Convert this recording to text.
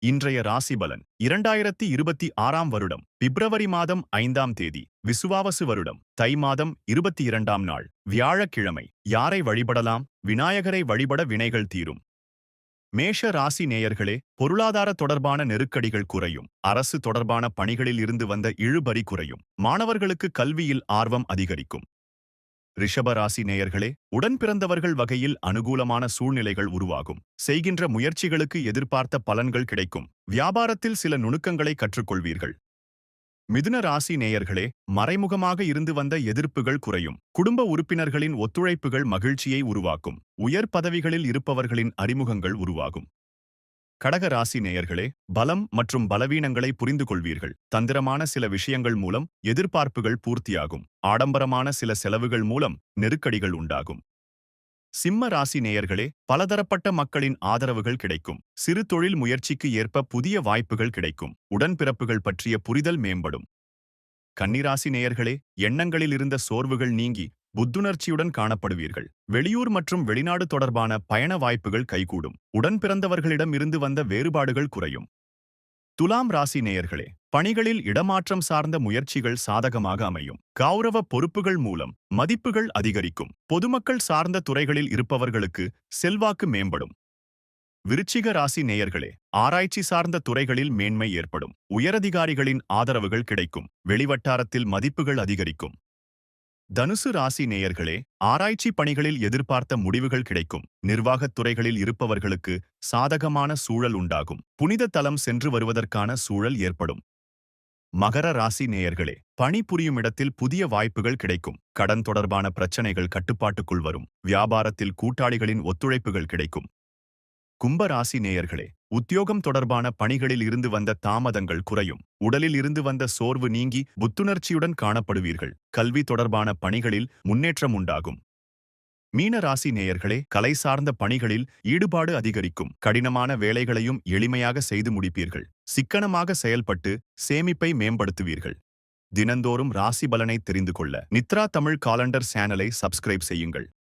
இன்றைய ராசி பலன் 2026ஆம் வருடம் பிப்ரவரி மாதம் 5ஆம் தேதி விசுவாவசு வருடம் தை மாதம் 22ஆம் நாள் வியாழக்கிழமை. யாரை வழிபடலாம்? விநாயகரை வழிபட வினைகள் தீரும். மேஷ ராசி நேயர்களே, பொருளாதார தொடர்பான நெருக்கடிகள் குறையும். அரசு தொடர்பான பணிகளில் இருந்து வந்த இழுபறி குறையும். மாணவர்களுக்கு கல்வியில் ஆர்வம் அதிகரிக்கும். ரிஷப ராசி நேயர்களே, உடன் பிறந்தவர்கள் வகையில் அனுகூலமான சூழ்நிலைகள் உருவாகும். செய்கின்ற முயற்சிகளுக்கு எதிர்பார்த்த பலன்கள் கிடைக்கும். வியாபாரத்தில் சில நுணுக்கங்களை கற்றுக்கொள்வீர்கள். மிதுன ராசி நேயர்களே, மறைமுகமாக இருந்து வந்த எதிர்ப்புகள் குறையும். குடும்ப உறுப்பினர்களின் ஒத்துழைப்புகள் மகிழ்ச்சியை உருவாக்கும். உயர் பதவிகளில் இருப்பவர்களின் அறிமுகங்கள் உருவாகும். கடக ராசி நேயர்களே, பலம் மற்றும் பலவீனங்களை புரிந்து கொள்வீர்கள். தந்திரமான சில விஷயங்கள் மூலம் எதிர்பார்ப்புகள் பூர்த்தியாகும். ஆடம்பரமான சில செலவுகள் மூலம் நெருக்கடிகள் உண்டாகும். சிம்ம ராசி நேயர்களே, பலதரப்பட்ட மக்களின் ஆதரவுகள் கிடைக்கும். சிறு தொழில் முயற்சிக்கு ஏற்ப புதிய வாய்ப்புகள் கிடைக்கும். உடன்பிறப்புகள் பற்றிய புரிதல் மேம்படும். கன்னிராசி நேயர்களே, எண்ணங்களில் இருந்த சோர்வுகள் நீங்கி புத்துணர்ச்சியுடன் காணப்படுவீர்கள். வெளியூர் மற்றும் வெளிநாடு தொடர்பான பயண வாய்ப்புகள் கைகூடும். உடன் பிறந்தவர்களிடம் இருந்து வந்த வேறுபாடுகள் குறையும். துலாம் ராசி நேயர்களே, பணிகளில் இடமாற்றம் சார்ந்த முயற்சிகள் சாதகமாக அமையும். கௌரவ பொறுப்புகள் மூலம் மதிப்புகள் அதிகரிக்கும். பொதுமக்கள் சார்ந்த துறைகளில் இருப்பவர்களுக்கு செல்வாக்கு மேம்படும். விருச்சிக ராசி நேயர்களே, ஆராய்ச்சி சார்ந்த துறைகளில் மேன்மை ஏற்படும். உயரதிகாரிகளின் ஆதரவுகள் கிடைக்கும். வெளிவட்டாரத்தில் மதிப்புகள் அதிகரிக்கும். தனுசு ராசி நேயர்களே, ஆராய்ச்சி பணிகளில் எதிர்பார்த்த முடிவுகள் கிடைக்கும். நிர்வாகத் துறைகளில் இருப்பவர்களுக்கு சாதகமான சூழல் உண்டாகும். புனித தலம் சென்று வருவதற்கான சூழல் ஏற்படும். மகர ராசி நேயர்களே, பணி புரியும் இடத்தில் புதிய வாய்ப்புகள் கிடைக்கும். கடன் தொடர்பான பிரச்சனைகள் கட்டுப்பாட்டுக்குள் வரும். வியாபாரத்தில் கூட்டாளிகளின் ஒத்துழைப்புகள் கிடைக்கும். கும்ப ராசி நேயர்களே, உத்தியோகம் தொடர்பான பணிகளில் இருந்து வந்த தாமதங்கள் குறையும். உடலில் இருந்து வந்த சோர்வு நீங்கி புத்துணர்ச்சியுடன் காணப்படுவீர்கள். கல்வி தொடர்பான பணிகளில் முன்னேற்றம் உண்டாகும். மீன ராசி நேயர்களே, கலை சார்ந்த பணிகளில் ஈடுபாடு அதிகரிக்கும். கடினமான வேலைகளையும் எளிமையாக செய்து முடிப்பீர்கள். சிக்கனமாக செயல்பட்டு சேமிப்பை மேம்படுத்துவீர்கள். தினந்தோறும் ராசி பலனை தெரிந்து கொள்ள நித்ரா தமிழ் காலண்டர் சேனலை சப்ஸ்கிரைப் செய்யுங்கள்.